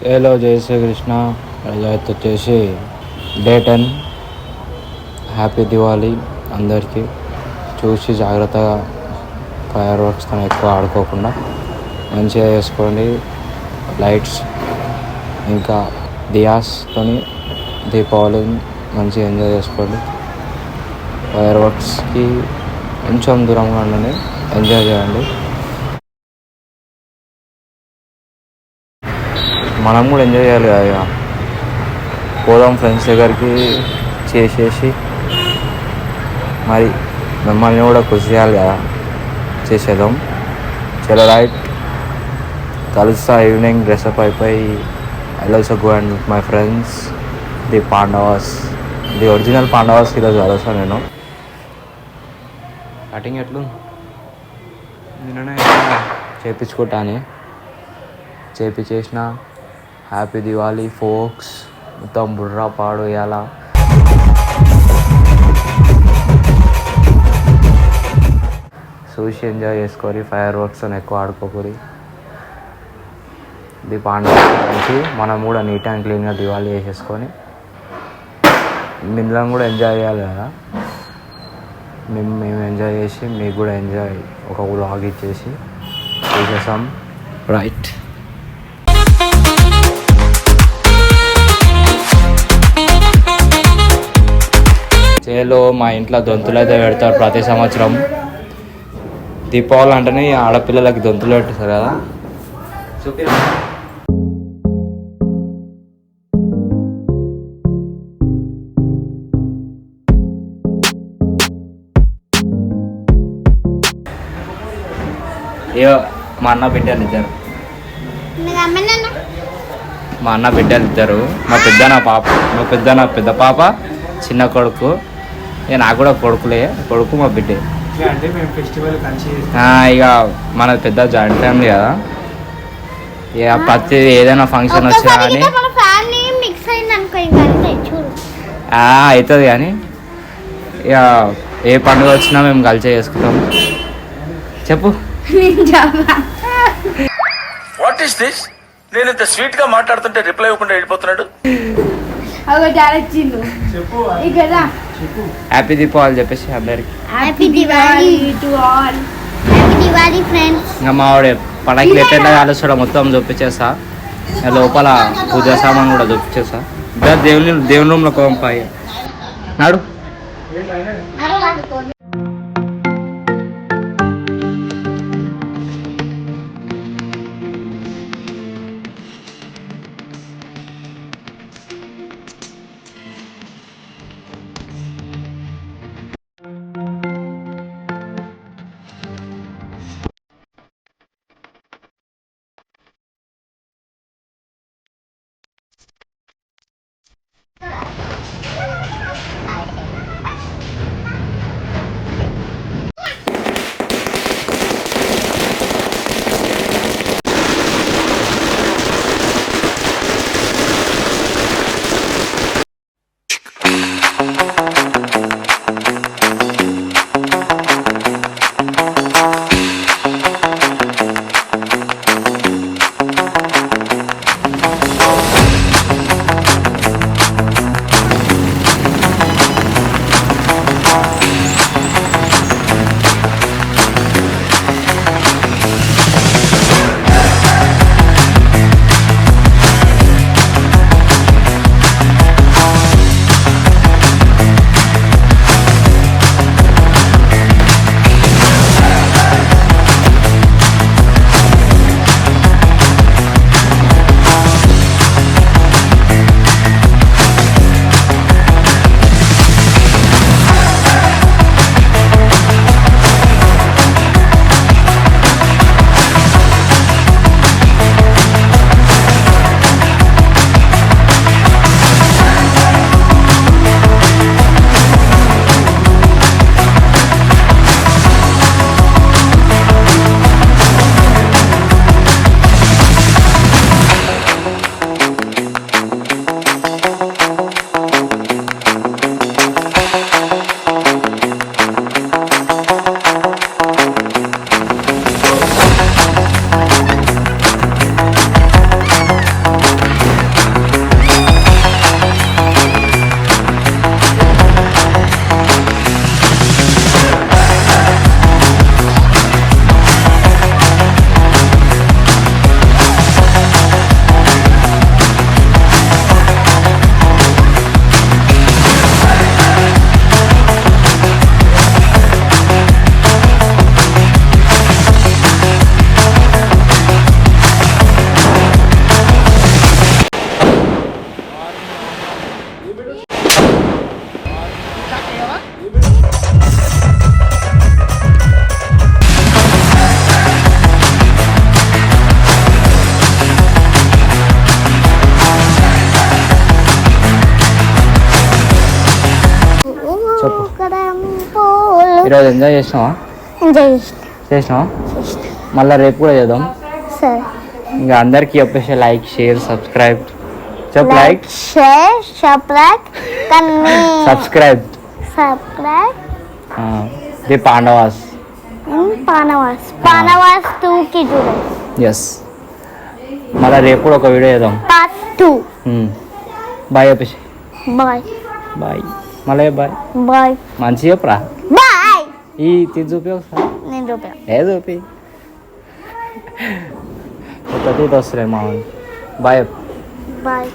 Hello జై శ్రీకృష్ణ. అయితే వచ్చేసి డే 10. హ్యాపీ దివాళీ అందరికీ. చూసి జాగ్రత్తగా ఫైర్ వర్క్స్తో ఎక్కువ ఆడుకోకుండా మంచిగా చేసుకోండి. లైట్స్ ఇంకా దియాస్తోని దీపావళిని మంచిగా ఎంజాయ్ చేసుకోండి. ఫైర్ వర్క్స్కి కొంచెం దూరంగా ఉండండి, ఎంజాయ్ చేయండి. మనం కూడా ఎంజాయ్ చేయాలి కదా. పోదాం ఫ్రెండ్స్ దగ్గరికి చేసేసి మరి మిమ్మల్ని కూడా ఖుషి చేయాలి కదా, చేసేద్దాం. చలో రైట్, కలుస్తా ఈవినింగ్. డ్రెస్అప్ అయిపోయి I also go and with my friends the Pandavas, the original Pandavas ఈరోజు కలుస్తాను నేను. కటింగ్ ఎట్లు నిన్ననే చేయించుకుంటాను, చేసిన. Happy Diwali folks. మొత్తం బుర్రా పాడు ఇవాళ. చూసి ఎంజాయ్ చేసుకోరి. ఫైర్ వర్క్స్ అని ఎక్కువ ఆడుకోకూరి. ఇది పాండవ నుంచి మనం కూడా నీట్ అండ్ క్లీన్గా దివాళీ వేసేసుకొని మిమ్మల్ని కూడా ఎంజాయ్ చేయాలి కదా. మేము ఎంజాయ్ చేసి మీకు కూడా ఎంజాయ్ ఒక వ్లాగ్ ఇచ్చేసి చేసేసాం. రైట్. చేలో మా ఇంట్లో దొంతులు అయితే పెడతారు ప్రతి సంవత్సరం. దీపావళి అంటేనే ఆడపిల్లలకి దొంతులు పెట్టేస్తారు కదా. ఇయో మా అన్న బిడ్డలు ఇద్దరు, మా పెద్ద పాప, చిన్న కొడుకు. నాకు కూడా కొడుకులే, కొడుకు మా బిడ్డే. ఇక మన పెద్ద జాయింట్ ఫ్యామిలీ కదా. ఇక ప్రతి ఏదైనా ఫంక్షన్ వచ్చినా కానీ అవుతుంది. కానీ ఇక ఏ పండుగ వచ్చినా మేము కలిసి చేసుకుంటాం. చెప్పు. What is this? నేను ఇంత స్వీట్ గా మాట్లాడుతుంటే రిప్లై ఇవ్వకుండా వెళ్ళిపోతున్నాడు. హ్యాపీ దీపావళి చెప్పేసి అందరికి. Happy Diwali to all. Happy Diwali friends. ఇంకా మా వాడు పడకలు ఎట్లా కాలుస్తాడో మొత్తం చూపించేస్తా. లోపల పూజా సామాన్ కూడా చూపించేస్తా. దేవుని రూమ్లో కోంపాయి నాడు. ఈరోజు ఎంజాయ్ చేసినావా? ఎంజాయ్ చేసిన. చేసినావా? మళ్ళీ రేపు కూడా చేద్దాం. సరే. ఇంకా అందరికి చెప్పేసి లైక్ షేర్ సబ్స్క్రైబ్ చెప్పు. Like share subscribe Kanni subscribe subscribe the Pandavas. పానవాస్ 2 కి చూడండి. ఎస్. మళ్ళీ రేపు కూడా ఒక వీడియో చేద్దాం. పార్ట్ 2. బాయ్ చెప్పేసి. Bye bye. మళ్ళీ బాయ్. బాయ్. మంచిగా చెప్పురా. బాయ్. ఈ తీసి చూపి ఒకసారి. నేను చూపా. ఏ చూపి ప్రతి వస్తున్నాయి మా బాయ్. బాయ్.